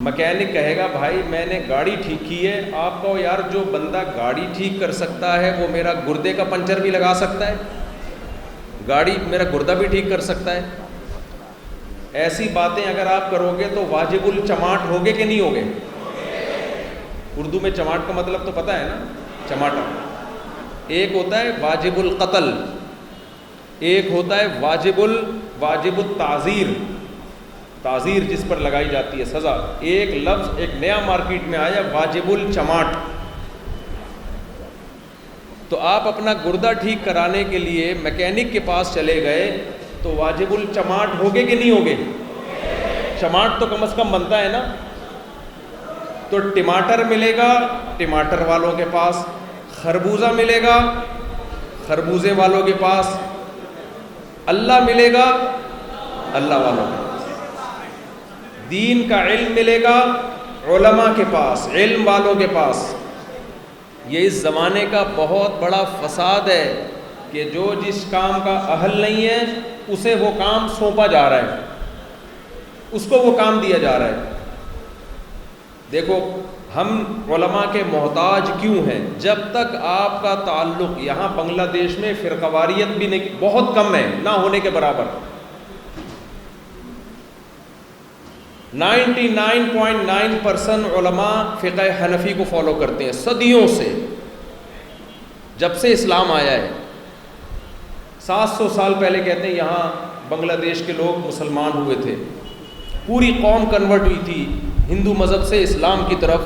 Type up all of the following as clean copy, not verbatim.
Mechanic کہے گا بھائی میں نے گاڑی ٹھیک کی ہے، آپ کہو یار جو بندہ گاڑی ٹھیک کر سکتا ہے وہ میرا گردے کا پنچر بھی لگا سکتا ہے، گاڑی میرا گردہ بھی ٹھیک کر سکتا ہے۔ ایسی باتیں اگر آپ کرو گے تو واجب الچماٹ ہوگے کہ نہیں ہوگے؟ اردو میں چماٹ کا مطلب تو پتہ ہے نا، چماٹا۔ ایک ہوتا ہے واجب القتل، ایک ہوتا ہے واجب التعزیر، تعزیر جس پر لگائی جاتی ہے سزا۔ ایک لفظ ایک نیا مارکیٹ میں آیا، واجب الچماٹ۔ تو آپ اپنا گردہ ٹھیک کرانے کے لیے میکینک کے پاس چلے گئے تو واجب الچماٹ ہوگے کہ نہیں ہوگے؟ چماٹ تو کم از کم بنتا ہے نا۔ تو ٹماٹر ملے گا ٹماٹر والوں کے پاس، خربوزہ ملے گا خربوزے والوں کے پاس، اللہ ملے گا اللہ والوں کے پاس، دین کا علم ملے گا علماء کے پاس، علم والوں کے پاس۔ یہ اس زمانے کا بہت بڑا فساد ہے کہ جو جس کام کا اہل نہیں ہے اسے وہ کام سونپا جا رہا ہے، اس کو وہ کام دیا جا رہا ہے۔ دیکھو ہم علماء کے محتاج کیوں ہیں؟ جب تک آپ کا تعلق یہاں بنگلہ دیش میں فرقواریت بھی نہیں، بہت کم ہے، نہ ہونے کے برابر۔ 99.9% علماء فقہ حنفی کو فالو کرتے ہیں صدیوں سے، جب سے اسلام آیا ہے۔ 700 سال پہلے کہتے ہیں یہاں بنگلہ دیش کے لوگ مسلمان ہوئے تھے، پوری قوم کنورٹ ہوئی تھی ہندو مذہب سے اسلام کی طرف،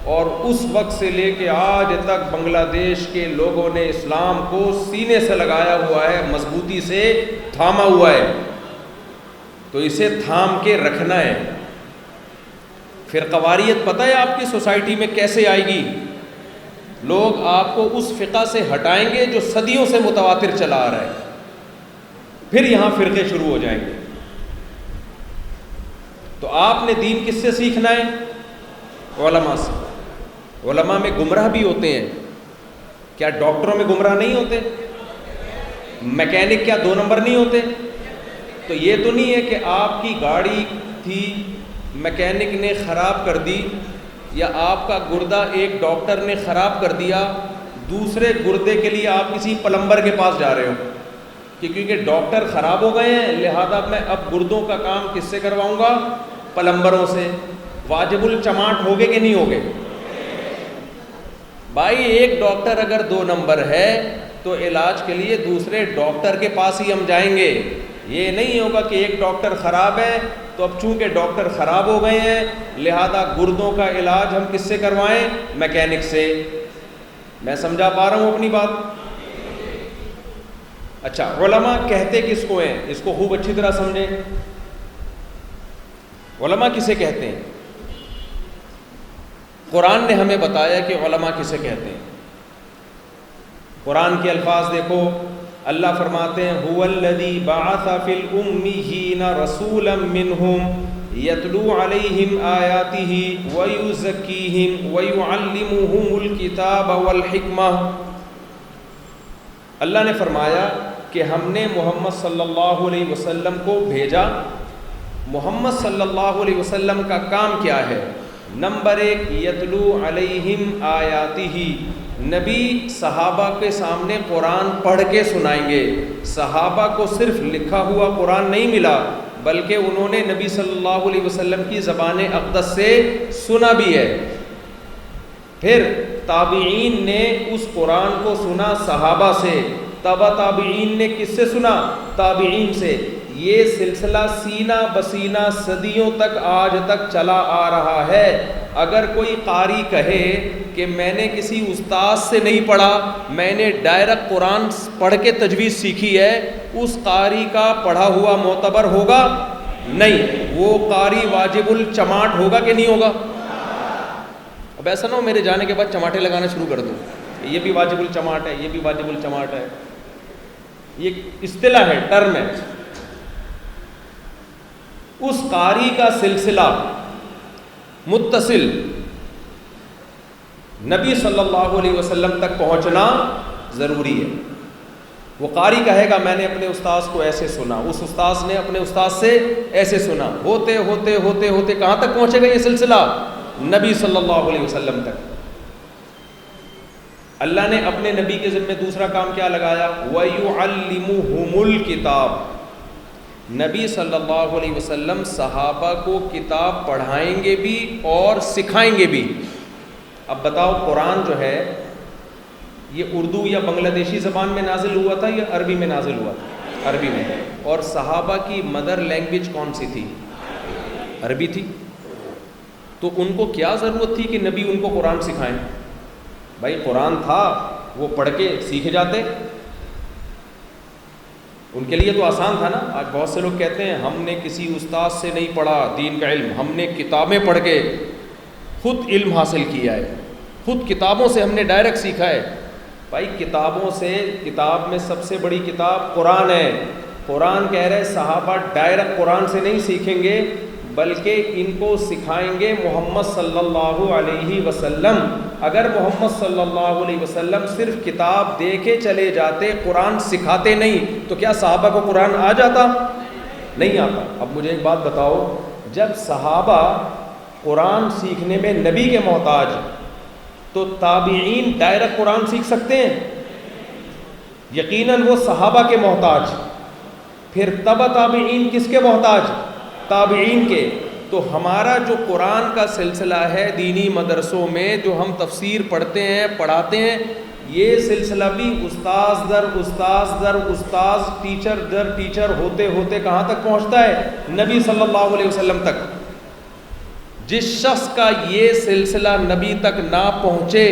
اور اس وقت سے لے کے آج تک بنگلہ دیش کے لوگوں نے اسلام کو سینے سے لگایا ہوا ہے، مضبوطی سے تھاما ہوا ہے۔ تو اسے تھام کے رکھنا ہے۔ فرقواریت پتہ ہے آپ کی سوسائٹی میں کیسے آئے گی؟ لوگ آپ کو اس فقہ سے ہٹائیں گے جو صدیوں سے متواتر چلا آ رہا ہے، پھر یہاں فرقے شروع ہو جائیں گے۔ تو آپ نے دین کس سے سیکھنا ہے؟ علماء سے۔ علماء میں گمراہ بھی ہوتے ہیں، کیا ڈاکٹروں میں گمراہ نہیں ہوتے؟ میکینک کیا 2 نمبر نہیں ہوتے؟ تو یہ تو نہیں ہے کہ آپ کی گاڑی تھی میکینک نے خراب کر دی، یا آپ کا گردہ ایک ڈاکٹر نے خراب کر دیا، دوسرے گردے کے لیے آپ کسی پلمبر کے پاس جا رہے ہو کہ کیونکہ ڈاکٹر خراب ہو گئے ہیں لہذا میں اب گردوں کا کام کس سے کرواؤں گا؟ پلمبروں سے۔ واجب الچماٹ ہوگے کہ نہیں ہوگے؟ بھائی ایک ڈاکٹر اگر 2 نمبر ہے تو علاج کے لیے دوسرے ڈاکٹر کے پاس ہی ہم جائیں گے۔ یہ نہیں ہوگا کہ ایک ڈاکٹر خراب ہے تو اب چونکہ ڈاکٹر خراب ہو گئے ہیں لہذا گردوں کا علاج ہم کس سے کروائیں؟ میکینک سے۔ میں سمجھا پا رہا ہوں اپنی بات؟ اچھا علماء کہتے کس کو ہیں؟ اس کو خوب اچھی طرح سمجھیں۔ علماء کسے کہتے ہیں؟ قرآن نے ہمیں بتایا کہ علماء کسے کہتے ہیں۔ قرآن کے الفاظ دیکھو، اللہ فرماتے ہیں هو الذی بعث فی الأمیین رسولا منہم یتلو علیہم آیاتہ ویزکیہم ویعلمہم الکتاب والحکمہ۔ اللہ نے فرمایا کہ ہم نے محمد صلی اللہ علیہ وسلم کو بھیجا۔ محمد صلی اللہ علیہ وسلم کا کام کیا ہے؟ نمبر 1 یتلو علیہم آیاتہ، نبی صحابہ کے سامنے قرآن پڑھ کے سنائیں گے۔ صحابہ کو صرف لکھا ہوا قرآن نہیں ملا بلکہ انہوں نے نبی صلی اللہ علیہ وسلم کی زبان اقدس سے سنا بھی ہے۔ پھر تابعین نے اس قرآن کو سنا صحابہ سے، تبع تابعین نے کس سے سنا؟ تابعین سے۔ یہ سلسلہ سینہ بسینہ صدیوں تک آج تک چلا آ رہا ہے۔ اگر کوئی قاری کہے کہ میں نے کسی استاد سے نہیں پڑھا، میں نے ڈائریکٹ قرآن پڑھ کے تجوید سیکھی ہے، اس قاری کا پڑھا ہوا معتبر ہوگا؟ نہیں۔ وہ قاری واجب الچماٹ ہوگا کہ نہیں ہوگا؟ اب ایسا نہ ہو میرے جانے کے بعد چماٹے لگانا شروع کر دو، یہ بھی واجب الچماٹ ہے، یہ بھی واجب الچماٹ ہے۔ یہ اصطلاح ہے، ٹرم ہے۔ اس قاری کا سلسلہ متصل نبی صلی اللہ علیہ وسلم تک پہنچنا ضروری ہے۔ وہ قاری کہے گا میں نے اپنے استاذ کو ایسے سنا، اس استاذ نے اپنے استاذ سے ایسے سنا، ہوتے ہوتے ہوتے ہوتے کہاں تک پہنچے گا یہ سلسلہ؟ نبی صلی اللہ علیہ وسلم تک۔ اللہ نے اپنے نبی کے ذمہ دوسرا کام کیا لگایا؟ وَيُعَلِّمُهُمُ الْكِتَابَ، نبی صلی اللہ علیہ وسلم صحابہ کو کتاب پڑھائیں گے بھی اور سکھائیں گے بھی۔ اب بتاؤ قرآن جو ہے یہ اردو یا بنگلہ دیشی زبان میں نازل ہوا تھا یا عربی میں نازل ہوا تھا؟ عربی میں۔ اور صحابہ کی مدر لینگویج کون سی تھی؟ عربی تھی۔ تو ان کو کیا ضرورت تھی کہ نبی ان کو قرآن سکھائیں؟ بھائی قرآن تھا، وہ پڑھ کے سیکھ جاتے، ان کے لیے تو آسان تھا نا۔ آج بہت سے لوگ کہتے ہیں ہم نے کسی استاد سے نہیں پڑھا دین کا علم، ہم نے کتابیں پڑھ کے خود علم حاصل کیا ہے، خود کتابوں سے ہم نے ڈائریکٹ سیکھا ہے۔ بھائی کتابوں سے، کتاب میں سب سے بڑی کتاب قرآن ہے۔ قرآن کہہ رہے صحابہ ڈائریکٹ قرآن سے نہیں سیکھیں گے بلکہ ان کو سکھائیں گے محمد صلی اللہ علیہ وسلم۔ اگر محمد صلی اللہ علیہ وسلم صرف کتاب دے کے چلے جاتے، قرآن سکھاتے نہیں، تو کیا صحابہ کو قرآن آ جاتا؟ نہیں آتا۔ اب مجھے ایک بات بتاؤ، جب صحابہ قرآن سیکھنے میں نبی کے محتاج تو تابعین ڈائریکٹ قرآن سیکھ سکتے ہیں؟ یقیناً وہ صحابہ کے محتاج، پھر تبع تابعین کس کے محتاج؟ تابعین کے۔ تو ہمارا جو قرآن کا سلسلہ ہے دینی مدرسوں میں جو ہم تفسیر پڑھتے ہیں، پڑھاتے ہیں، یہ سلسلہ بھی استاذ در استاذ در استاذ، ٹیچر در ٹیچر ہوتے ہوتے کہاں تک پہنچتا ہے؟ نبی صلی اللہ علیہ وسلم تک۔ جس شخص کا یہ سلسلہ نبی تک نہ پہنچے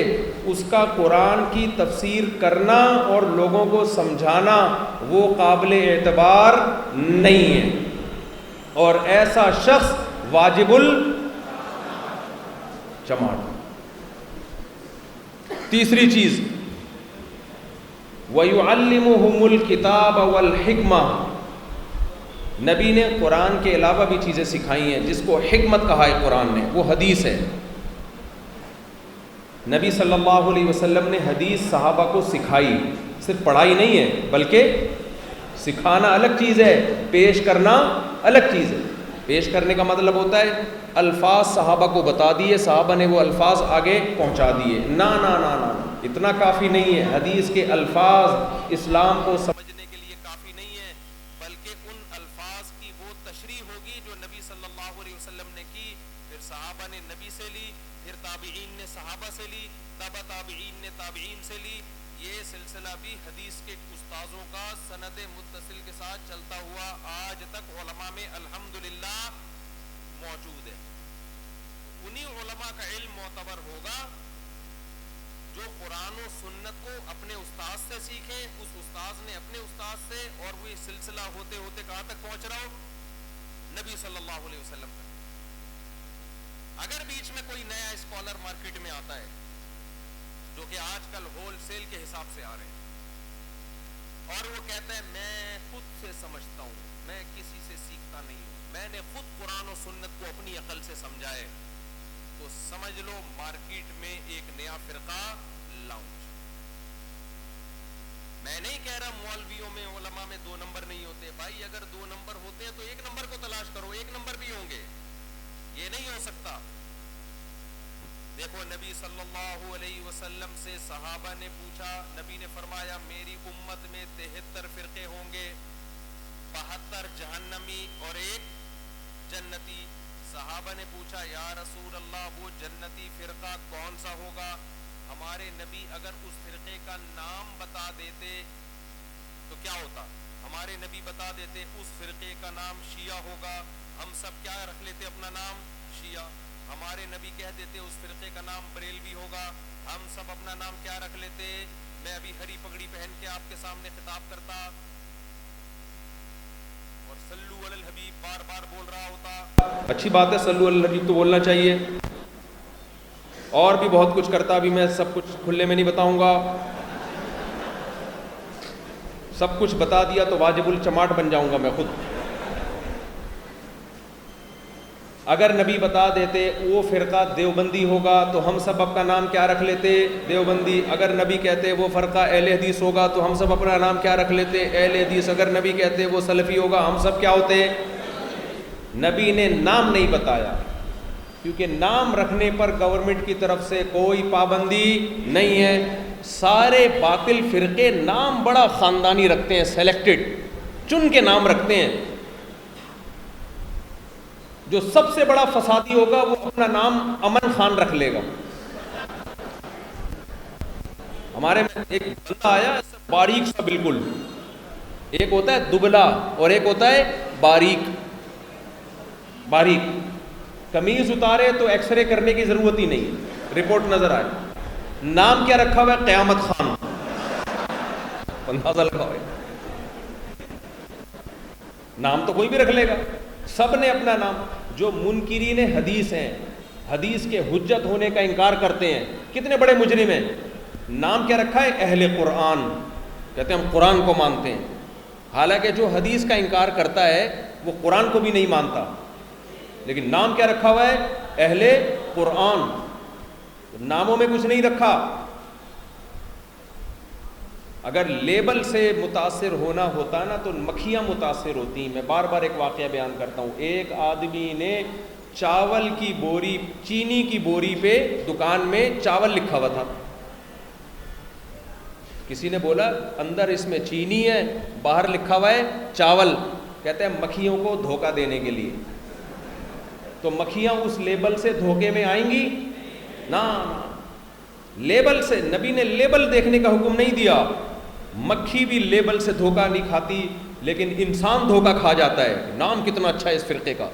اس کا قرآن کی تفسیر کرنا اور لوگوں کو سمجھانا وہ قابل اعتبار نہیں ہے، اور ایسا شخص واجب الجماعت۔ تیسری چیز وَيُعَلِّمُهُمُ الْكِتَابَ وَالْحِكْمَةَ، نبی نے قرآن کے علاوہ بھی چیزیں سکھائی ہیں جس کو حکمت کہا ہے قرآن نے، وہ حدیث ہے۔ نبی صلی اللہ علیہ وسلم نے حدیث صحابہ کو سکھائی، صرف پڑھائی نہیں ہے بلکہ سکھانا الگ چیز ہے، پیش کرنا الگ چیز ہے۔ پیش کرنے کا مطلب ہوتا ہے الفاظ صحابہ کو بتا دیے، صحابہ نے وہ الفاظ آگے پہنچا دیے۔ نا نا نا نا اتنا کافی نہیں ہے، حدیث کے الفاظ اسلام کو سمجھنے کے لیے کافی نہیں ہے، بلکہ ان الفاظ کی وہ تشریح ہوگی جو نبی صلی اللہ علیہ وسلم نے کی، پھر صحابہ نے نبی سے لی، پھر تابعین نے صحابہ سے لی، تبع تابعین نے تابعین سے لی۔ یہ سلسلہ بھی حدیث کے استاذوں کا سند متصل کے ساتھ چلتا ہوا آج تک علماء میں الحمدللہ موجود ہے۔ انہی علماء کا علم معتبر ہوگا جو قرآن و سنت کو اپنے استاذ سے سیکھیں، اس استاذ نے اپنے استاذ سے، اور وہ سلسلہ ہوتے ہوتے کہاں تک پہنچ رہا ہو؟ نبی صلی اللہ علیہ وسلم تک۔ اگر بیچ میں کوئی نیا اسکالر مارکیٹ میں آتا ہے جو کہ آج کل ہول سیل کے حساب سے آ رہے ہیں، اور وہ کہتا ہے میں خود سے سمجھتا ہوں، میں کسی سے سیکھتا نہیں ہوں، میں نے خود قرآن و سنت کو اپنی عقل سے سمجھا ہے، تو سمجھ لو مارکیٹ میں ایک نیا فرقہ لاؤنچ۔ میں نہیں کہہ رہا مولویوں میں، علماء میں 2 نمبر نہیں ہوتے، بھائی اگر 2 نمبر ہوتے ہیں تو 1 نمبر کو تلاش کرو، 1 نمبر بھی ہوں گے، یہ نہیں ہو سکتا۔ دیکھو نبی صلی اللہ علیہ وسلم سے صحابہ نے پوچھا، نبی نے فرمایا میری امت میں 73 فرقے ہوں گے، 72 جہنمی اور 1 جنتی۔ صحابہ نے پوچھا یا رسول اللہ وہ جنتی فرقہ کون سا ہوگا؟ ہمارے نبی اگر اس فرقے کا نام بتا دیتے تو کیا ہوتا؟ ہمارے نبی بتا دیتے اس فرقے کا نام شیعہ ہوگا، ہم سب کیا رکھ لیتے اپنا نام؟ شیعہ۔ ہمارے نبی کہہ دیتے اس فرقے کا نام بریلوی ہوگا، ہم سب اپنا نام کیا رکھ لیتے؟ میں ابھی ہری پگڑی پہن کے آپ کے سامنے خطاب کرتا اور صلو علی الحبیب بار بار بول رہا ہوتا۔ اچھی بات ہے، صلو علی الحبیب تو بولنا چاہیے، اور بھی بہت کچھ کرتا، ابھی میں سب کچھ کھلے میں نہیں بتاؤں گا، سب کچھ بتا دیا تو واجب الچماٹ بن جاؤں گا میں خود۔ اگر نبی بتا دیتے وہ فرقہ دیوبندی ہوگا تو ہم سب اپنا نام کیا رکھ لیتے؟ دیوبندی. اگر نبی کہتے وہ فرقہ اہل حدیث ہوگا تو ہم سب اپنا نام کیا رکھ لیتے؟ اہل حدیث. اگر نبی کہتے وہ سلفی ہوگا ہم سب کیا ہوتے؟ نبی نے نام نہیں بتایا، کیونکہ نام رکھنے پر گورنمنٹ کی طرف سے کوئی پابندی نہیں ہے. سارے باطل فرقے نام بڑا خاندانی رکھتے ہیں، سلیکٹڈ چن کے نام رکھتے ہیں. جو سب سے بڑا فسادی ہوگا وہ اپنا نام امن خان رکھ لے گا. ہمارے میں ایک بندہ آیا باریک سا بالکل، ایک ہوتا ہے دبلا اور ایک ہوتا ہے باریک. قمیض اتارے تو ایکس رے کرنے کی ضرورت ہی نہیں، رپورٹ نظر آئے. نام کیا رکھا ہوا ہے؟ قیامت خان. اندازہ لگا ہوا ہے. نام تو کوئی بھی رکھ لے گا، سب نے اپنا نام. جو منکرین حدیث ہیں، حدیث کے حجت ہونے کا انکار کرتے ہیں، کتنے بڑے مجرم ہیں. نام کیا رکھا ہے؟ اہل قرآن. کہتے ہیں ہم قرآن کو مانتے ہیں، حالانکہ جو حدیث کا انکار کرتا ہے وہ قرآن کو بھی نہیں مانتا. لیکن نام کیا رکھا ہوا ہے؟ اہل قرآن. ناموں میں کچھ نہیں رکھا. اگر لیبل سے متاثر ہونا ہوتا نا تو مکھیاں متاثر ہوتی. میں بار بار ایک واقعہ بیان کرتا ہوں. ایک آدمی نے چاول کی بوری، چینی کی بوری پہ دکان میں چاول لکھا ہوا تھا. کسی نے بولا اندر اس میں چینی ہے، باہر لکھا ہوا ہے چاول. کہتے ہیں مکھیوں کو دھوکہ دینے کے لیے. تو مکھیاں اس لیبل سے دھوکے میں آئیں گی نا. لیبل سے، نبی نے لیبل دیکھنے کا حکم نہیں دیا. مکھی بھی لیبل سے دھوکہ نہیں کھاتی، لیکن انسان دھوکہ کھا جاتا ہے. نام کتنا اچھا ہے اس فرقے کا.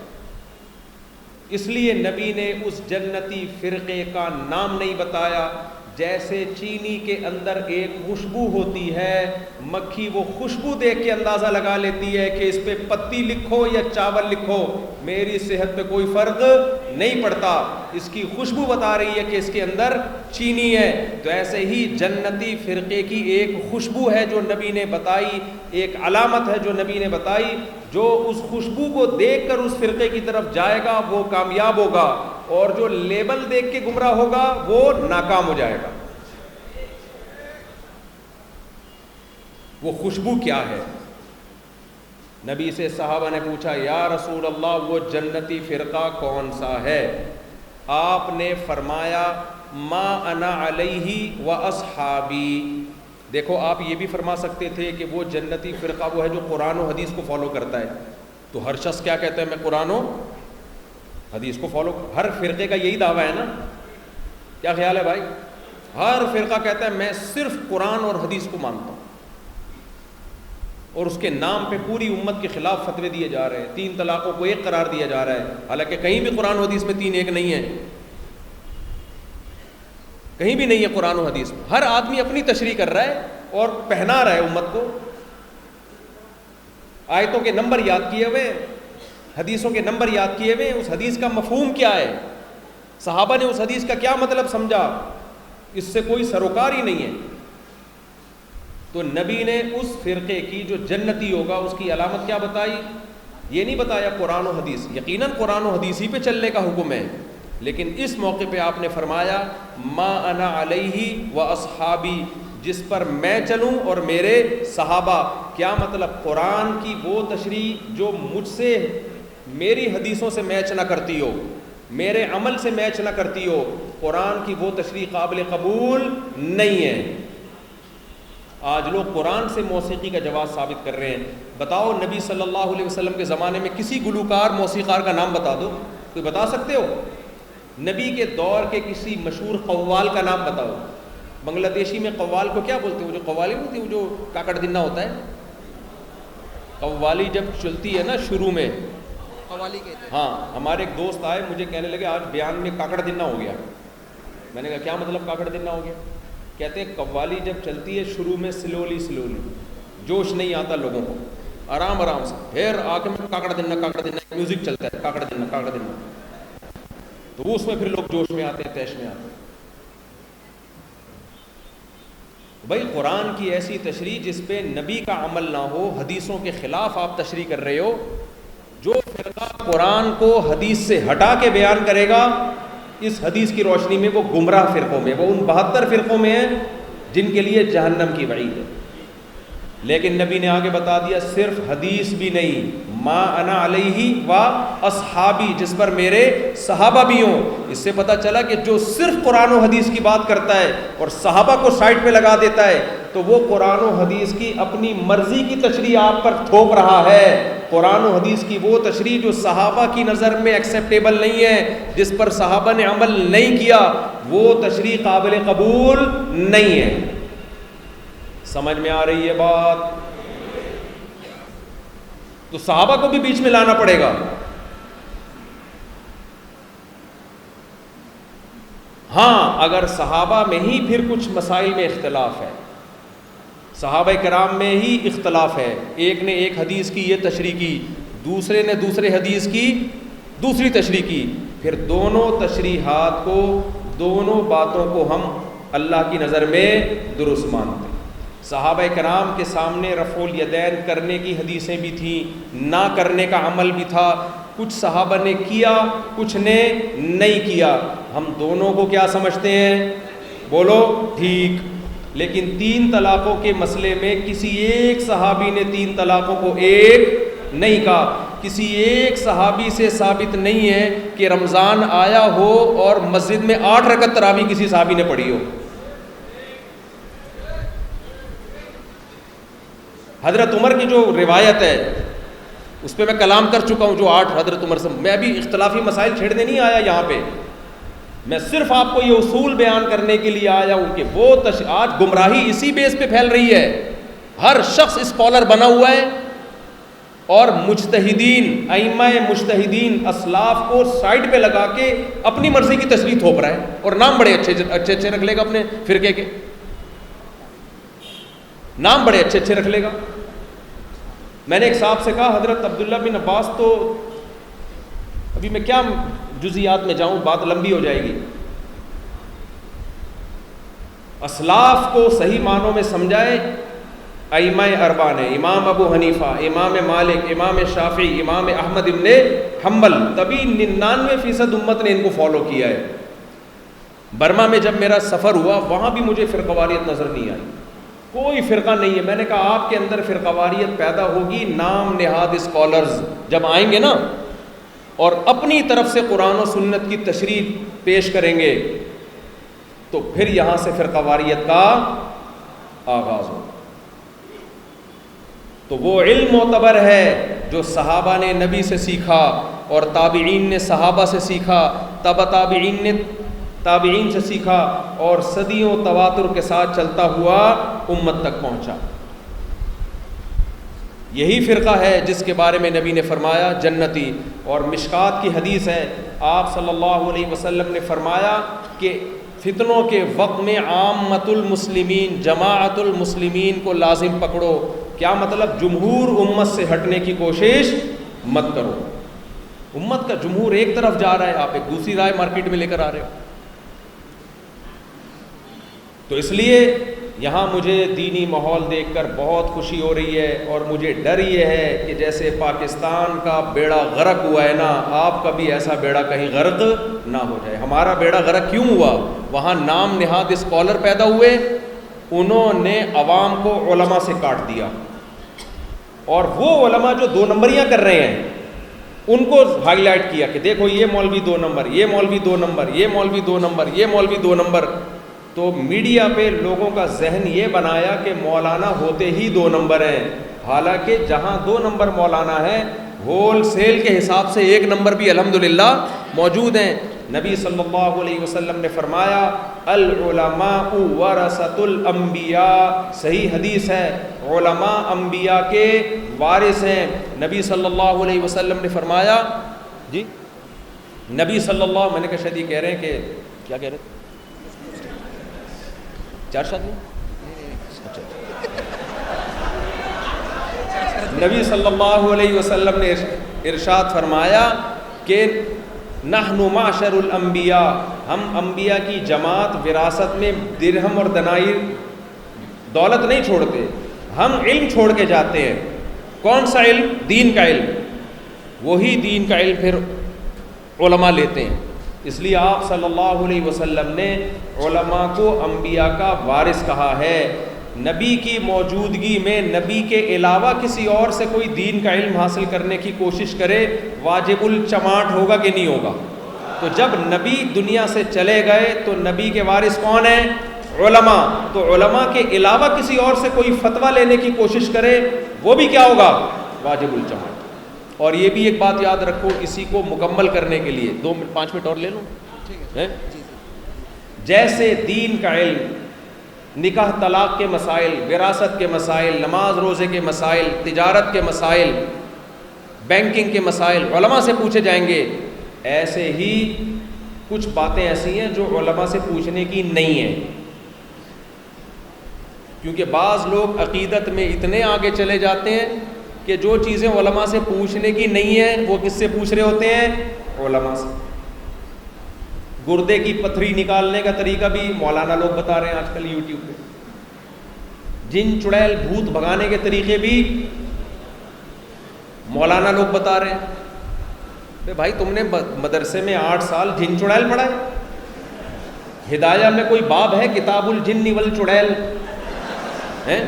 اس لیے نبی نے اس جنتی فرقے کا نام نہیں بتایا. جیسے چینی کے اندر ایک خوشبو ہوتی ہے، مکھی وہ خوشبو دیکھ کے اندازہ لگا لیتی ہے کہ اس پہ پتی لکھو یا چاول لکھو، میری صحت پہ کوئی فرق نہیں پڑتا، اس کی خوشبو بتا رہی ہے کہ اس کے اندر چینی ہے. تو ایسے ہی جنتی فرقے کی ایک خوشبو ہے جو نبی نے بتائی، ایک علامت ہے جو نبی نے بتائی. جو اس خوشبو کو دیکھ کر اس فرقے کی طرف جائے گا وہ کامیاب ہوگا، اور جو لیبل دیکھ کے گمراہ ہوگا وہ ناکام ہو جائے گا. وہ خوشبو کیا ہے؟ نبی سے صحابہ نے پوچھا یا رسول اللہ وہ جنتی فرقہ کون سا ہے؟ آپ نے فرمایا ما انا علیہ و اصحابی. دیکھو آپ یہ بھی فرما سکتے تھے کہ وہ جنتی فرقہ وہ ہے جو قرآن و حدیث کو فالو کرتا ہے. تو ہر شخص کیا کہتا ہے؟ میں قرآن و حدیث کو فالو. ہر فرقے کا یہی دعویٰ ہے نا. کیا خیال ہے بھائی؟ ہر فرقہ کہتا ہے میں صرف قرآن اور حدیث کو مانتا ہوں، اور اس کے نام پہ پوری امت کے خلاف فتوے دیے جا رہے ہیں. 3 طلاقوں کو 1 قرار دیا جا رہا ہے، حالانکہ کہیں بھی قرآن و حدیث میں 3 1 نہیں ہے. کہیں بھی نہیں ہے قرآن و حدیث میں. ہر آدمی اپنی تشریح کر رہا ہے اور پہنا رہا ہے امت کو. آیتوں کے نمبر یاد کیے ہوئے، حدیثوں کے نمبر یاد کیے ہوئے. اس حدیث کا مفہوم کیا ہے؟ صحابہ نے اس حدیث کا کیا مطلب سمجھا؟ اس سے کوئی سروکار ہی نہیں ہے. تو نبی نے اس فرقے کی جو جنتی ہوگا اس کی علامت کیا بتائی؟ یہ نہیں بتایا قرآن و حدیث. یقیناً قرآن و حدیث ہی پہ چلنے کا حکم ہے، لیکن اس موقع پہ آپ نے فرمایا ما انا علیہ و اصحابی، جس پر میں چلوں اور میرے صحابہ. کیا مطلب؟ قرآن کی وہ تشریح جو مجھ سے، میری حدیثوں سے میچ نہ کرتی ہو، میرے عمل سے میچ نہ کرتی ہو، قرآن کی وہ تشریح قابل قبول نہیں ہے. آج لوگ قرآن سے موسیقی کا جواز ثابت کر رہے ہیں. بتاؤ نبی صلی اللہ علیہ وسلم کے زمانے میں کسی گلوکار موسیقار کا نام بتا دو. کوئی بتا سکتے ہو؟ نبی کے دور کے کسی مشہور قوال کا نام بتاؤ. بنگلہ دیشی میں قوال کو کیا بولتے ہیں؟ وہ جو قوالی ہوتی ہے، وہ جو کاکڑ دنہ ہوتا ہے. قوالی جب چلتی ہے نا شروع میں، قوالی کہتے ہیں. ہاں، ہمارے ایک دوست آئے مجھے کہنے لگے آج بیان میں کاکڑ دنہ ہو گیا. میں نے کہا کیا مطلب کاکڑ دنہ ہو گیا؟ کہتے ہیں قوالی جب چلتی ہے شروع میں سلولی، جوش نہیں آتا لوگوں کو، آرام آرام سے، پھر آگے میں کاکڑ دنہ میوزک چلتا ہے، کاکڑ دنہ. تو وہ اس میں پھر لوگ جوش میں آتے ہیں، تیش میں آتے ہیں. بھائی قرآن کی ایسی تشریح جس پہ نبی کا عمل نہ ہو، حدیثوں کے خلاف آپ تشریح کر رہے ہو. جو فرقہ قرآن کو حدیث سے ہٹا کے بیان کرے گا، اس حدیث کی روشنی میں وہ گمراہ فرقوں میں، وہ ان 72 فرقوں میں ہیں جن کے لیے جہنم کی وعید ہے۔ لیکن نبی نے آگے بتا دیا صرف حدیث بھی نہیں، ما انا علیہ و اصحابی، جس پر میرے صحابہ بھی ہوں۔ اس سے پتہ چلا کہ جو صرف قرآن و حدیث کی بات کرتا ہے اور صحابہ کو سائڈ پہ لگا دیتا ہے تو وہ قرآن و حدیث کی اپنی مرضی کی تشریح آپ پر تھوپ رہا ہے۔ قرآن و حدیث کی وہ تشریح جو صحابہ کی نظر میں ایکسیپٹیبل نہیں ہے، جس پر صحابہ نے عمل نہیں کیا، وہ تشریح قابل قبول نہیں ہے۔ سمجھ میں آ رہی ہے بات؟ تو صحابہ کو بھی بیچ میں لانا پڑے گا۔ ہاں، اگر صحابہ میں ہی پھر کچھ مسائل میں اختلاف ہے، صحابہ کرام میں ہی اختلاف ہے، ایک نے ایک حدیث کی یہ تشریح کی، دوسرے نے دوسرے حدیث کی دوسری تشریح کی، پھر دونوں تشریحات کو، دونوں باتوں کو ہم اللہ کی نظر میں درست مانتے ہیں۔ صحابہ کرام کے سامنے رفع الیدین کرنے کی حدیثیں بھی تھیں، نہ کرنے کا عمل بھی تھا، کچھ صحابہ نے کیا، کچھ نے نہیں کیا، ہم دونوں کو کیا سمجھتے ہیں؟ بولو ٹھیک۔ لیکن 3 طلاقوں کے مسئلے میں کسی ایک صحابی نے 3 طلاقوں کو ایک نہیں کہا، کسی ایک صحابی سے ثابت نہیں ہے کہ رمضان آیا ہو اور مسجد میں 8 رکعت تراویح کسی صحابی نے پڑھی ہو۔ حضرت عمر کی جو روایت ہے اس پہ میں کلام کر چکا ہوں، جو 8 حضرت عمر سے، میں ابھی اختلافی مسائل چھیڑنے نہیں آیا یہاں پہ، میں صرف آپ کو یہ اصول بیان کرنے کے لیے آیا ہوں کہ وہ آج گمراہی اسی بیس پہ پھیل رہی ہے، ہر شخص اسکالر بنا ہوا ہے اور مجتہدین، ائمہ مجتہدین اسلاف کو سائڈ پہ لگا کے اپنی مرضی کی تشریح تھوپ رہا ہے، اور نام بڑے اچھے رکھ لے گا اپنے فرقے کے، نام بڑے اچھے رکھ لے گا۔ میں نے ایک صاحب سے کہا حضرت عبداللہ بن عباس تو، ابھی میں کیا جزیات میں جاؤں، بات لمبی ہو جائے گی، اسلاف کو صحیح معنوں میں سمجھائے ائمہ اربعہ نے، امام ابو حنیفہ، امام مالک، امام شافعی، امام احمد ابن حنبل، تبھی 99% امت نے ان کو فالو کیا ہے۔ برما میں جب میرا سفر ہوا وہاں بھی مجھے فرقواریت نظر نہیں آئی، کوئی فرقہ نہیں ہے۔ میں نے کہا آپ کے اندر فرقواریت پیدا ہوگی نام نہاد اسکالرز جب آئیں گے نا اور اپنی طرف سے قرآن و سنت کی تشریح پیش کریں گے تو پھر یہاں سے فرقواریت کا آغاز ہو۔ تو وہ علم معتبر ہے جو صحابہ نے نبی سے سیکھا اور تابعین نے صحابہ سے سیکھا، تبع تابعین نے تابعین سے سیکھا اور صدیوں تواتر کے ساتھ چلتا ہوا امت تک پہنچا۔ یہی فرقہ ہے جس کے بارے میں نبی نے فرمایا جنتی، اور مشکات کی حدیث ہے، آپ صلی اللہ علیہ وسلم نے فرمایا کہ فتنوں کے وقت میں عامت المسلمین، جماعت المسلمین کو لازم پکڑو۔ کیا مطلب؟ جمہور امت سے ہٹنے کی کوشش مت کرو۔ امت کا جمہور ایک طرف جا رہا ہے، آپ ایک دوسری رائے مارکیٹ میں لے کر آ رہے ہو۔ تو اس لیے یہاں مجھے دینی ماحول دیکھ کر بہت خوشی ہو رہی ہے، اور مجھے ڈر یہ ہے کہ جیسے پاکستان کا بیڑا غرق ہوا ہے نا، آپ کا بھی ایسا بیڑا کہیں غرق نہ ہو جائے۔ ہمارا بیڑا غرق کیوں ہوا؟ وہاں نام نہاد اسکالر پیدا ہوئے، انہوں نے عوام کو علماء سے کاٹ دیا، اور وہ علماء جو 2 نمبریاں کر رہے ہیں ان کو ہائی لائٹ کیا کہ دیکھو یہ مولوی 2 نمبر، یہ مولوی 2 نمبر، یہ مولوی 2 نمبر، یہ مولوی 2 نمبر۔ تو میڈیا پہ لوگوں کا ذہن یہ بنایا کہ مولانا ہوتے ہی 2 نمبر ہیں، حالانکہ جہاں 2 نمبر مولانا ہے ہول سیل کے حساب سے 1 نمبر بھی الحمدللہ موجود ہیں۔ نبی صلی اللہ علیہ وسلم نے فرمایا العلماء ورثۃ الانبیاء، صحیح حدیث ہے، علماء انبیاء کے وارث ہیں۔ نبی صلی اللہ علیہ وسلم نے فرمایا، جی نبی صلی اللہ، میں نے کہا شاید یہ کہہ رہے ہیں کہ کیا کہہ رہے ہیں، 4 شادی، نبی صلی اللہ علیہ وسلم نے ارشاد فرمایا کہ نحن معشر الانبیاء، ہم انبیاء کی جماعت وراثت میں درہم اور دنانیر دولت نہیں چھوڑتے، ہم علم چھوڑ کے جاتے ہیں۔ کون سا علم؟ دین کا علم۔ وہی دین کا علم پھر علماء لیتے ہیں. اس لیے آپ صلی اللہ علیہ وسلم نے علماء کو انبیاء کا وارث کہا ہے. نبی کی موجودگی میں نبی کے علاوہ کسی اور سے کوئی دین کا علم حاصل کرنے کی کوشش کرے واجب الچماٹ ہوگا کہ نہیں ہوگا؟ تو جب نبی دنیا سے چلے گئے تو نبی کے وارث کون ہیں؟ علماء. تو علماء کے علاوہ کسی اور سے کوئی فتویٰ لینے کی کوشش کرے وہ بھی کیا ہوگا؟ واجب الجماعت. اور یہ بھی ایک بات یاد رکھو اسی کو مکمل کرنے کے لیے 5 منٹ اور لے لوں. جیسے دین کا علم، نکاح طلاق کے مسائل، وراثت کے مسائل، نماز روزے کے مسائل، تجارت کے مسائل، بینکنگ کے مسائل علماء سے پوچھے جائیں گے، ایسے ہی کچھ باتیں ایسی ہیں جو علماء سے پوچھنے کی نہیں ہیں. کیونکہ بعض لوگ عقیدت میں اتنے آگے چلے جاتے ہیں کہ جو چیزیں علماء سے پوچھنے کی نہیں ہیں وہ کس سے پوچھ رہے ہوتے ہیں؟ علماء سے. گردے کی پتھری نکالنے کا طریقہ بھی مولانا لوگ بتا رہے ہیں آج کل یوٹیوب پہ. جن چڑیل بھوت بھگانے کے طریقے بھی مولانا لوگ بتا رہے ہیں. بھائی تم نے مدرسے میں 8 سال جن چڑیل پڑھا ہے؟ ہدایہ میں کوئی باب ہے کتاب الجن والچڑیل ہے؟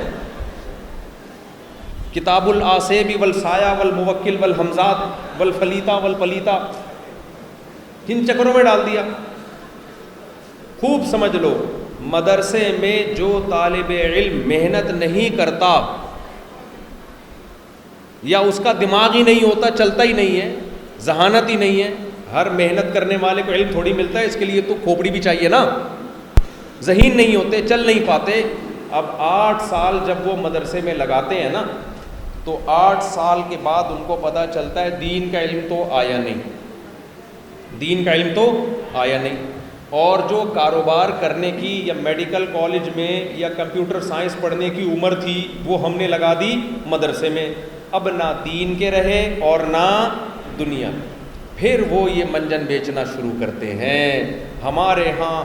کتاب الآسیب والسایہ والموکل والحمزات والفلیتا والپلیتا کن چکروں میں ڈال دیا. خوب سمجھ لو، مدرسے میں جو طالب علم محنت نہیں کرتا یا اس کا دماغ ہی نہیں ہوتا، چلتا ہی نہیں ہے، ذہانت ہی نہیں ہے. ہر محنت کرنے والے کو علم تھوڑی ملتا ہے، اس کے لیے تو کھوپڑی بھی چاہیے نا. ذہین نہیں ہوتے، چل نہیں پاتے. اب 8 سال جب وہ مدرسے میں لگاتے ہیں نا تو 8 سال کے بعد ان کو پتہ چلتا ہے دین کا علم تو آیا نہیں، دین کا علم تو آیا نہیں. اور جو کاروبار کرنے کی یا میڈیکل کالج میں یا کمپیوٹر سائنس پڑھنے کی عمر تھی وہ ہم نے لگا دی مدرسے میں. اب نہ دین کے رہے اور نہ دنیا. پھر وہ یہ منجن بیچنا شروع کرتے ہیں. ہمارے ہاں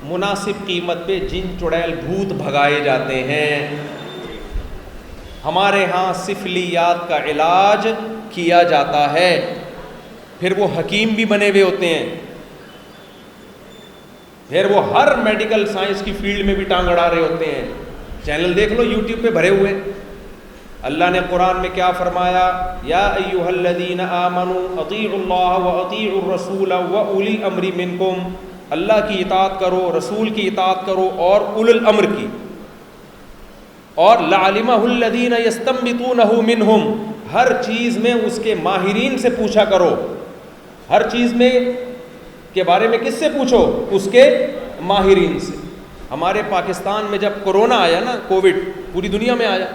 مناسب قیمت پہ جن چڑیل بھوت بھگائے جاتے ہیں. ہمارے ہاں سفلیات کا علاج کیا جاتا ہے. پھر وہ حکیم بھی بنے ہوئے ہوتے ہیں. پھر وہ ہر میڈیکل سائنس کی فیلڈ میں بھی ٹانگ اڑا رہے ہوتے ہیں. چینل دیکھ لو یوٹیوب پہ بھرے ہوئے. اللہ نے قرآن میں کیا فرمایا؟ یا ایھا الذین آمنوا اطیعوا اللہ واطیعوا الرسول واولی الامر منکم. اللہ کی اطاعت کرو، رسول کی اطاعت کرو اور اول الامر کی. اور لعلمہ الذین یستنبطونہ منہم. ہر چیز میں اس کے ماہرین سے پوچھا کرو. ہر چیز میں کے بارے میں کس سے پوچھو؟ اس کے ماہرین سے. ہمارے پاکستان میں جب کرونا آیا نا، کووڈ پوری دنیا میں آیا،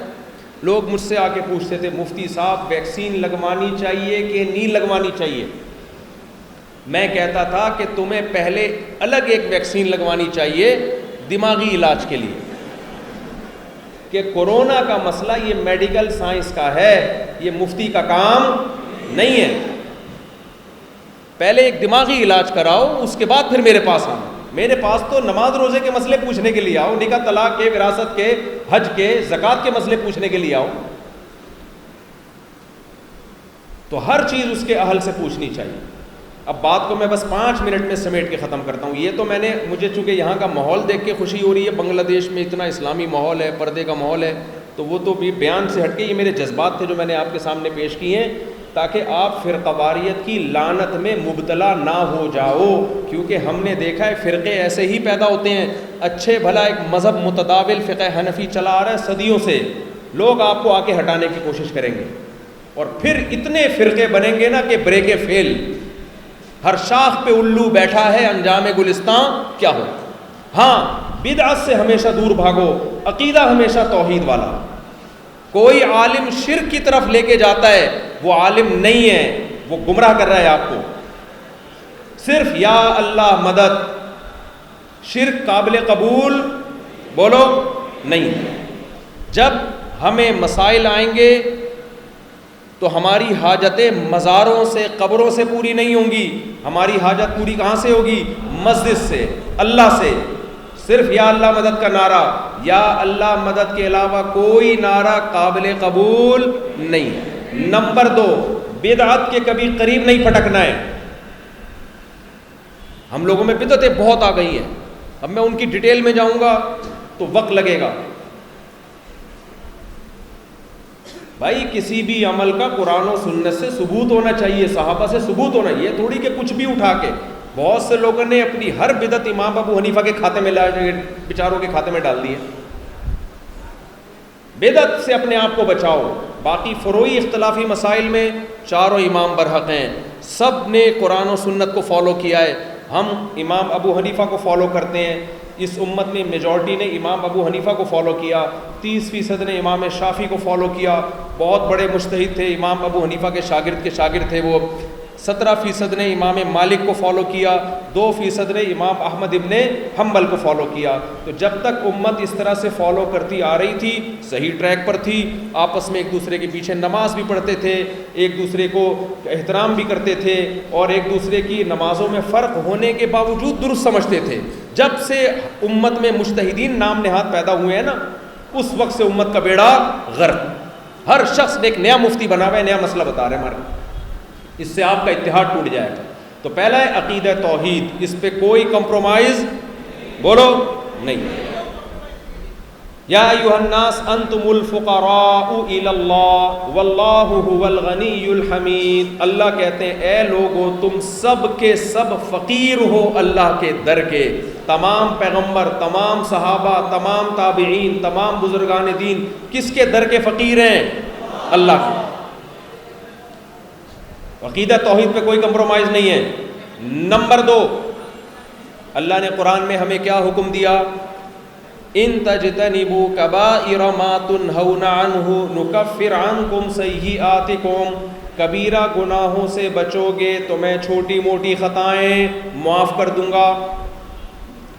لوگ مجھ سے آ کے پوچھتے تھے مفتی صاحب ویکسین لگوانی چاہیے کہ نہیں لگوانی چاہیے. میں کہتا تھا کہ تمہیں پہلے الگ ایک ویکسین لگوانی چاہیے دماغی علاج کے لیے، کہ کورونا کا مسئلہ یہ میڈیکل سائنس کا ہے، یہ مفتی کا کام نہیں ہے. پہلے ایک دماغی علاج کراؤ، اس کے بعد پھر میرے پاس آؤ. میرے پاس تو نماز روزے کے مسئلے پوچھنے کے لیے آؤ، نکاح طلاق کے، وراثت کے، حج کے، زکوٰۃ کے مسئلے پوچھنے کے لیے آؤ. تو ہر چیز اس کے اہل سے پوچھنی چاہیے. اب بات کو میں بس 5 منٹ میں سمیٹ کے ختم کرتا ہوں. یہ تو مجھے چونکہ یہاں کا ماحول دیکھ کے خوشی ہو رہی ہے، بنگلہ دیش میں اتنا اسلامی ماحول ہے، پردے کا ماحول ہے، تو وہ تو بھی بیان سے ہٹ کے یہ میرے جذبات تھے جو میں نے آپ کے سامنے پیش کیے ہیں، تاکہ آپ فرقہ واریت کی لعنت میں مبتلا نہ ہو جاؤ. کیونکہ ہم نے دیکھا ہے فرقے ایسے ہی پیدا ہوتے ہیں. اچھے بھلا ایک مذہب متداول فقہ حنفی چلا آ رہا ہے صدیوں سے، لوگ آپ کو آ کے ہٹانے کی کوشش کریں گے اور پھر اتنے فرقے بنیں گے نا کہ بریک فیل. ہر شاخ پہ الو بیٹھا ہے، انجام گلستان کیا ہو. ہاں بدعت سے ہمیشہ دور بھاگو، عقیدہ ہمیشہ توحید والا. کوئی عالم شرک کی طرف لے کے جاتا ہے وہ عالم نہیں ہے، وہ گمراہ کر رہا ہے آپ کو. صرف یا اللہ مدد، شرک قابل قبول بولو نہیں. جب ہمیں مسائل آئیں گے تو ہماری حاجتیں مزاروں سے، قبروں سے پوری نہیں ہوں گی. ہماری حاجت پوری کہاں سے ہوگی؟ مسجد سے، اللہ سے. صرف یا اللہ مدد کا نعرہ، یا اللہ مدد کے علاوہ کوئی نعرہ قابل قبول نہیں. نمبر 2، بدعت کے کبھی قریب نہیں پھٹکنا ہے. ہم لوگوں میں بدعتیں بہت آ گئی ہیں, اب میں ان کی ڈیٹیل میں جاؤں گا تو وقت لگے گا. بھائی کسی بھی عمل کا قرآن و سنت سے ثبوت ہونا چاہیے, صحابہ سے ثبوت ہونا. یہ تھوڑی کہ کچھ بھی اٹھا کے, بہت سے لوگوں نے اپنی ہر بدعت امام ابو حنیفہ کے کھاتے میں بیچاروں کے کھاتے میں ڈال دی ہے. بدعت سے اپنے آپ کو بچاؤ. باقی فروعی اختلافی مسائل میں چاروں امام برحق ہیں, سب نے قرآن و سنت کو فالو کیا ہے. ہم امام ابو حنیفہ کو فالو کرتے ہیں. اس امت میں میجورٹی نے امام ابو حنیفہ کو فالو کیا, 30% نے امام شافعی کو فالو کیا. بہت بڑے مجتہد تھے, امام ابو حنیفہ کے شاگرد تھے وہ. 17% نے امام مالک کو فالو کیا, 2% نے امام احمد ابن حنبل کو فالو کیا. تو جب تک امت اس طرح سے فالو کرتی آ رہی تھی, صحیح ٹریک پر تھی. آپس میں ایک دوسرے کے پیچھے نماز بھی پڑھتے تھے, ایک دوسرے کو احترام بھی کرتے تھے, اور ایک دوسرے کی نمازوں میں فرق ہونے کے باوجود درست سمجھتے تھے. جب سے امت میں مجتہدین نام نہاد پیدا ہوئے ہیں نا, اس وقت سے امت کا بیڑا غرق. ہر شخص نے ایک نیا مفتی بنا ہوا ہے, نیا مسئلہ بتا رہے ہیں ہمارے. اس سے آپ کا اتحاد ٹوٹ جائے گا. تو پہلا ہے عقیدہ توحید, اس پہ کوئی کمپرومائز بولو نہیں. یا ایھا الناس انتم الفقراء الی اللہ واللہ هو الغنی الحمید. اللہ کہتے ہیں اے لوگو تم سب کے سب فقیر ہو اللہ کے در کے. تمام پیغمبر, تمام صحابہ, تمام تابعین, تمام بزرگان دین کس کے در کے فقیر ہیں؟ اللہ کے. عقیدہ توحید پہ کوئی کمپرومائز نہیں ہے. نمبر 2, اللہ نے قرآن میں ہمیں کیا حکم دیا؟ ان تجتنبوا کبائر ما تنہون عنہ نکفر عنکم سیئاتکم. کبیرہ گناہوں سے بچو گے تو میں چھوٹی موٹی خطائیں معاف کر دوں گا.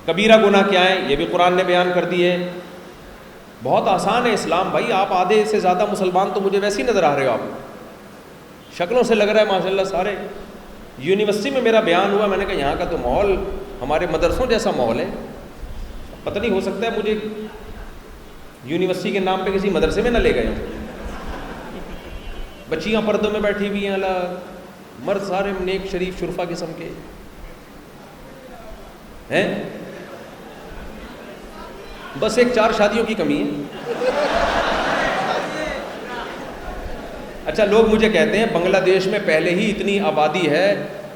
کبیرہ گناہ کیا ہے یہ بھی قرآن نے بیان کر دی ہے. بہت آسان ہے اسلام بھائی. آپ آدھے سے زیادہ مسلمان تو مجھے ویسے ہی نظر آ رہے ہو, آپ شکلوں سے لگ رہا ہے ماشاءاللہ سارے. یونیورسٹی میں میرا بیان ہوا, میں نے کہا یہاں کا تو ماحول ہمارے مدرسوں جیسا ماحول ہے. پتہ نہیں, ہو سکتا ہے مجھے یونیورسٹی کے نام پہ کسی مدرسے میں نہ لے گئے. بچیاں پردوں میں بیٹھی ہوئی ہیں, اللہ, مرد سارے نیک شریف شرفا قسم کے ہیں. بس ایک 4 شادیوں کی کمی ہے. اچھا, لوگ مجھے کہتے ہیں بنگلہ دیش میں پہلے ہی اتنی آبادی ہے,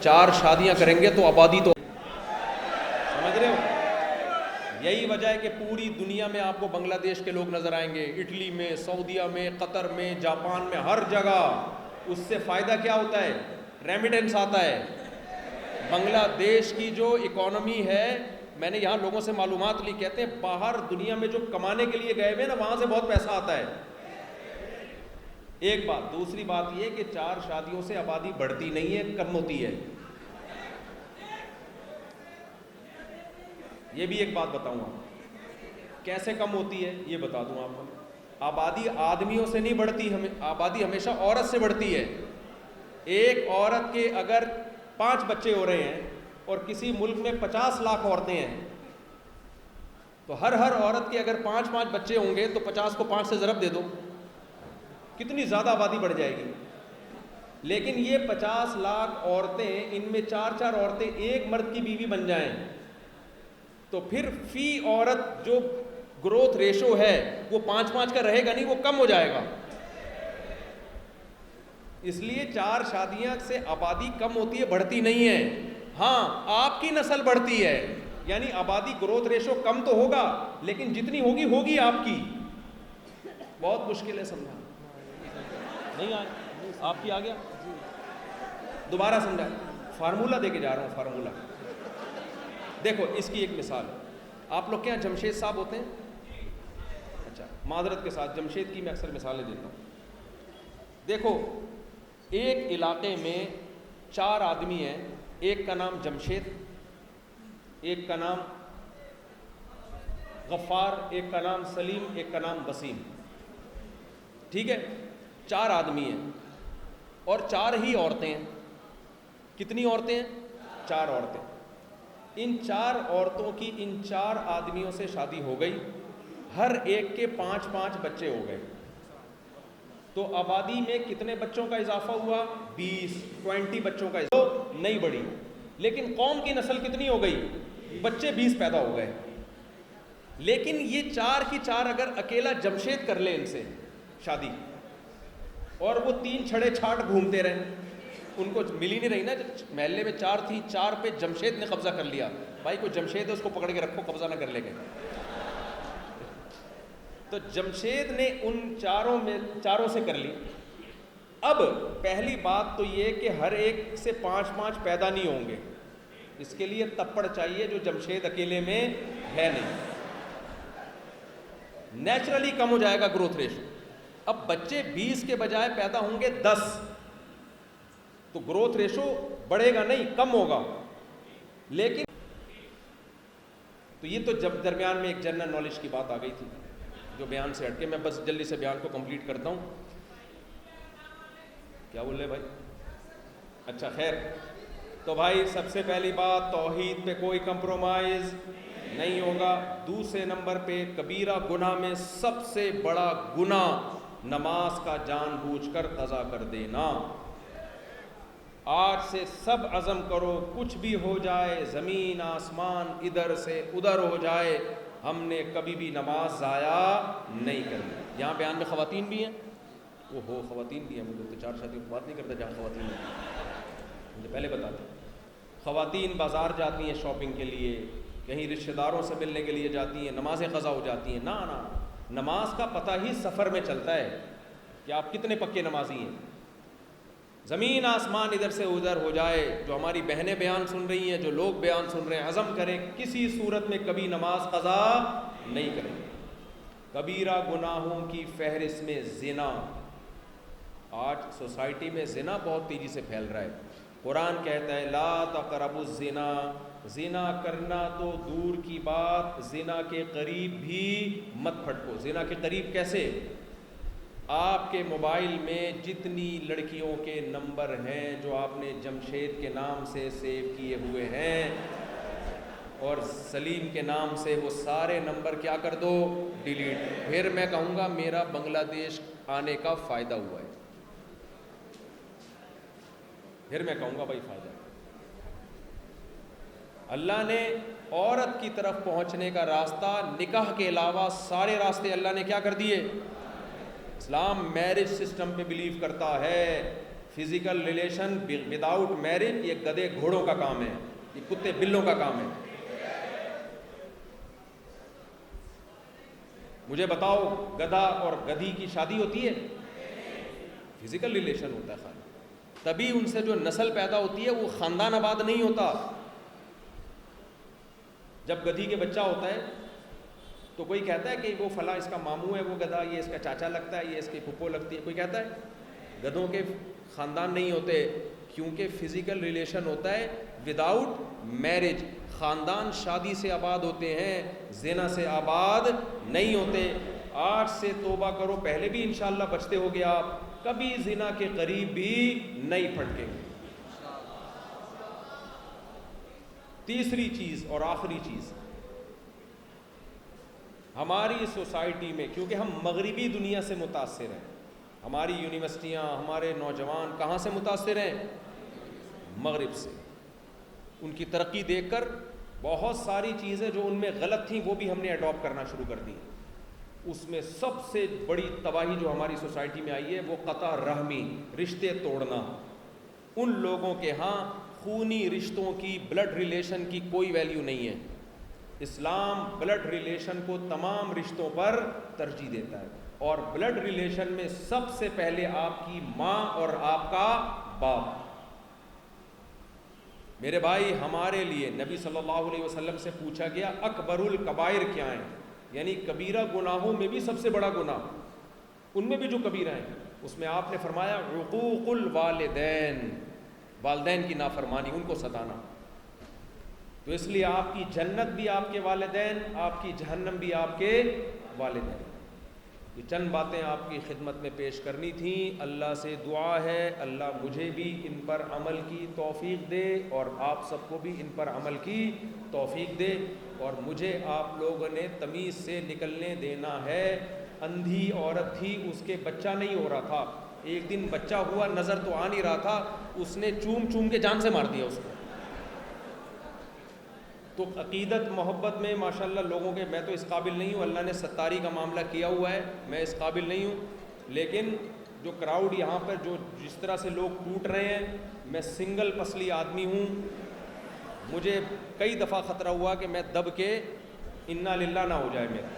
4 شادیاں کریں گے تو آبادی تو, سمجھ رہے ہو؟ یہی وجہ ہے کہ پوری دنیا میں آپ کو بنگلہ دیش کے لوگ نظر آئیں گے, اٹلی میں, سعودیہ میں, قطر میں, جاپان میں, ہر جگہ. اس سے فائدہ کیا ہوتا ہے؟ ریمیٹنس آتا ہے. بنگلہ دیش کی جو اکانومی ہے, میں نے یہاں لوگوں سے معلومات لی, کہتے ہیں باہر دنیا میں جو کمانے کے لیے گئے ہوئے نا, وہاں سے بہت پیسہ آتا ہے. ایک بات. دوسری بات یہ کہ 4 شادیوں سے آبادی بڑھتی نہیں ہے, کم ہوتی ہے. یہ بھی ایک بات بتاؤں گا, کیسے کم ہوتی ہے یہ بتا دوں آپ کو. آبادی آدمیوں سے نہیں بڑھتی, آبادی ہمیشہ عورت سے بڑھتی ہے. ایک عورت کے اگر 5 بچے ہو رہے ہیں اور کسی ملک میں 50 لاکھ عورتیں ہیں, تو ہر عورت کے اگر 5 بچے ہوں گے تو 50 کو 5 سے ضرب دے دو, کتنی زیادہ آبادی بڑھ جائے گی. لیکن یہ 50 لاکھ عورتیں, ان میں 4 عورتیں ایک مرد کی بیوی بن جائیں تو پھر فی عورت جو گروتھ ریشو ہے وہ 5 کا رہے گا نہیں, وہ کم ہو جائے گا. اس لیے 4 شادیاں سے آبادی کم ہوتی ہے, بڑھتی نہیں ہے. ہاں, آپ کی نسل بڑھتی ہے, یعنی آبادی گروتھ ریشو کم تو ہوگا, لیکن جتنی ہوگی آپ کی. بہت مشکل ہے سمجھا نہیں. آپ کی آ گیا, دوبارہ سمجھا. فارمولہ دے کے جا رہا ہوں, فارمولہ. دیکھو اس کی ایک مثال. آپ لوگ کیا جمشید صاحب ہوتے ہیں؟ اچھا, معذرت کے ساتھ جمشید کی میں اکثر مثالیں دیتا ہوں. دیکھو ایک علاقے میں 4 آدمی ہیں, ایک کا نام جمشید, ایک کا نام غفار, ایک کا نام سلیم, ایک کا نام وسیم. ٹھیک ہے, 4 آدمی ہیں اور 4 ہی عورتیں ہیں. کتنی عورتیں ہیں؟ 4 عورتیں. ان 4 عورتوں کی ان 4 آدمیوں سے شادی ہو گئی, ہر ایک کے 5 بچے ہو گئے. تو آبادی میں کتنے بچوں کا اضافہ ہوا؟ 20 بچوں کا اضافہ نہیں بڑھی، لیکن قوم کی نسل کتنی ہو گئی؟ بچے 20 پیدا ہو گئے. لیکن یہ 4 کی 4 اگر اکیلا جمشید کر لے ان سے شادی، اور وہ 3 چھڑے چھاٹ گھومتے رہیں، ان کو مل ہی نہیں رہی نا. محلے میں 4 تھی، 4 پہ جمشید نے قبضہ کر لیا. بھائی کوئی جمشید ہے اس کو پکڑ کے رکھو، قبضہ نہ کر لے گئے. تو جمشید نے ان چاروں سے کر لی. اب پہلی بات تو یہ کہ ہر ایک سے 5 پیدا نہیں ہوں گے، اس کے لیے تپڑ چاہیے جو جمشید اکیلے میں ہے نہیں. نیچرلی کم ہو جائے گا گروتھ ریشو. اب بچے 20 کے بجائے پیدا ہوں گے 10، تو گروتھ ریشو بڑھے گا نہیں، کم ہوگا. لیکن تو یہ تو جب درمیان میں ایک جنرل نالج کی بات آ گئی تھی جو بیان سے ہٹ کے، میں بس جلدی سے بیان کو کمپلیٹ کرتا ہوں. کیا بول رہے بھائی؟ اچھا خیر. تو بھائی سب سے پہلی بات، توحید پہ کوئی کمپرومائز نہیں ہوگا. دوسرے نمبر پہ کبیرہ گناہ میں سب سے بڑا گناہ نماز کا جان بوجھ کر قضا کر دینا. آج سے سب عزم کرو، کچھ بھی ہو جائے، زمین آسمان ادھر سے ادھر ہو جائے، ہم نے کبھی بھی نماز ضائع نہیں کرنی. یہاں بیان میں خواتین بھی ہیں، وہ ہو خواتین بھی ہیں، مجھے تو 4 شادیوں کی بات نہیں کرتا جہاں خواتین ہیں، مجھے پہلے بتا دیں. خواتین بازار جاتی ہیں شاپنگ کے لیے، کہیں رشتہ داروں سے ملنے کے لیے جاتی ہیں، نمازیں قضا ہو جاتی ہیں. نا نماز کا پتہ ہی سفر میں چلتا ہے کہ آپ کتنے پکے نمازی ہیں. زمین آسمان ادھر سے ادھر ہو جائے، جو ہماری بہنیں بیان سن رہی ہیں، جو لوگ بیان سن رہے ہیں، عزم کریں کسی صورت میں کبھی نماز قضا نہیں کریں. کبیرہ گناہوں کی فہرست میں زنا. آج سوسائٹی میں زنا بہت تیزی سے پھیل رہا ہے. قرآن کہتا ہے لا تقربوا الزنا، زنا کرنا تو دور کی بات، زنا کے قریب بھی مت پھٹکو. زنا کے قریب کیسے؟ آپ کے موبائل میں جتنی لڑکیوں کے نمبر ہیں جو آپ نے جمشید کے نام سے سیو کیے ہوئے ہیں اور سلیم کے نام سے، وہ سارے نمبر کیا کر دو؟ ڈیلیٹ. پھر میں کہوں گا میرا بنگلہ دیش آنے کا فائدہ ہوا ہے. پھر میں کہوں گا بھائی فائدہ. اللہ نے عورت کی طرف پہنچنے کا راستہ نکاح کے علاوہ سارے راستے اللہ نے کیا کر دیے. اسلام میرج سسٹم پہ بلیو کرتا ہے. فزیکل ریلیشن وداؤٹ میرج یہ گدے گھوڑوں کا کام ہے، یہ کتے بلوں کا کام ہے. مجھے بتاؤ گدھا اور گدھی کی شادی ہوتی ہے؟ فزیکل ریلیشن ہوتا ہے خالی. تبھی ان سے جو نسل پیدا ہوتی ہے وہ خاندان آباد نہیں ہوتا. جب گدھی کے بچہ ہوتا ہے تو کوئی کہتا ہے کہ وہ فلاں اس کا ماموں ہے وہ گدھا، یہ اس کا چاچا لگتا ہے، یہ اس کی پھپھو لگتی ہے. کوئی کہتا ہے گدھوں کے خاندان نہیں ہوتے، کیونکہ فزیکل ریلیشن ہوتا ہے وداؤٹ میرج. خاندان شادی سے آباد ہوتے ہیں، زنا سے آباد نہیں ہوتے. آج سے توبہ کرو، پہلے بھی انشاءاللہ بچتے ہو گے آپ، کبھی زنا کے قریب بھی نہیں پھٹکیں گے. تیسری چیز اور آخری چیز، ہماری سوسائٹی میں کیونکہ ہم مغربی دنیا سے متاثر ہیں، ہماری یونیورسٹیاں، ہمارے نوجوان کہاں سے متاثر ہیں؟ مغرب سے. ان کی ترقی دیکھ کر بہت ساری چیزیں جو ان میں غلط تھیں وہ بھی ہم نے اڈاپٹ کرنا شروع کر دی. اس میں سب سے بڑی تباہی جو ہماری سوسائٹی میں آئی ہے وہ قطع رحمی، رشتے توڑنا. ان لوگوں کے ہاں خونی رشتوں کی، بلڈ ریلیشن کی کوئی ویلیو نہیں ہے. اسلام بلڈ ریلیشن کو تمام رشتوں پر ترجیح دیتا ہے، اور بلڈ ریلیشن میں سب سے پہلے آپ کی ماں اور آپ کا باپ. میرے بھائی ہمارے لیے نبی صلی اللہ علیہ وسلم سے پوچھا گیا اکبر الکبائر کیا ہیں، یعنی کبیرہ گناہوں میں بھی سب سے بڑا گناہ، ان میں بھی جو کبیرہ ہیں اس میں آپ نے فرمایا عقوق الوالدین، والدین کی نافرمانی، ان کو ستانا. تو اس لیے آپ کی جنت بھی آپ کے والدین، آپ کی جہنم بھی آپ کے والدین. یہ چند باتیں آپ کی خدمت میں پیش کرنی تھیں. اللہ سے دعا ہے اللہ مجھے بھی ان پر عمل کی توفیق دے اور آپ سب کو بھی ان پر عمل کی توفیق دے. اور مجھے آپ لوگوں نے تمیز سے نکلنے دینا ہے. اندھی عورت تھی, اس کے بچہ نہیں ہو رہا تھا. ایک دن بچہ ہوا, نظر تو آ نہیں رہا تھا, اس نے چوم چوم کے جان سے مار دیا اس کو. تو عقیدت محبت میں ماشاءاللہ لوگوں کے, میں تو اس قابل نہیں ہوں, اللہ نے ستاری کا معاملہ کیا ہوا ہے, میں اس قابل نہیں ہوں. لیکن جو کراؤڈ یہاں پر جو جس طرح سے لوگ ٹوٹ رہے ہیں, میں سنگل پسلی آدمی ہوں, مجھے کئی دفعہ خطرہ ہوا کہ میں دب کے انا للہ نہ ہو جائے میرا.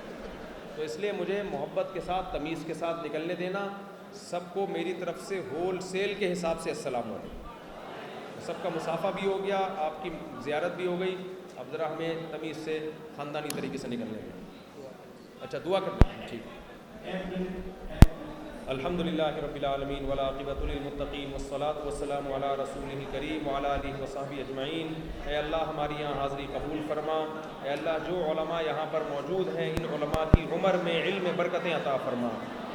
تو اس لیے مجھے محبت کے ساتھ, تمیز کے ساتھ نکلنے دینا. سب کو میری طرف سے ہول سیل کے حساب سے السلام علیکم. سب کا مصافحہ بھی ہو گیا, آپ کی زیارت بھی ہو گئی. اب ذرا ہمیں تمیز سے خاندانی طریقے سے نکلنے دیں. اچھا دعا کرتے ہیں. ٹھیک. الحمدللہ رب العالمین والعاقبۃ للمتقین والصلاۃ والسلام علی رسولہ الکریم وعلی آلہ وصحبہ اجمعین. اے اللہ ہماری یہاں حاضری قبول فرما. اے اللہ جو علماء یہاں پر موجود ہیں, ان علماء کی عمر میں علم برکتیں عطا فرما.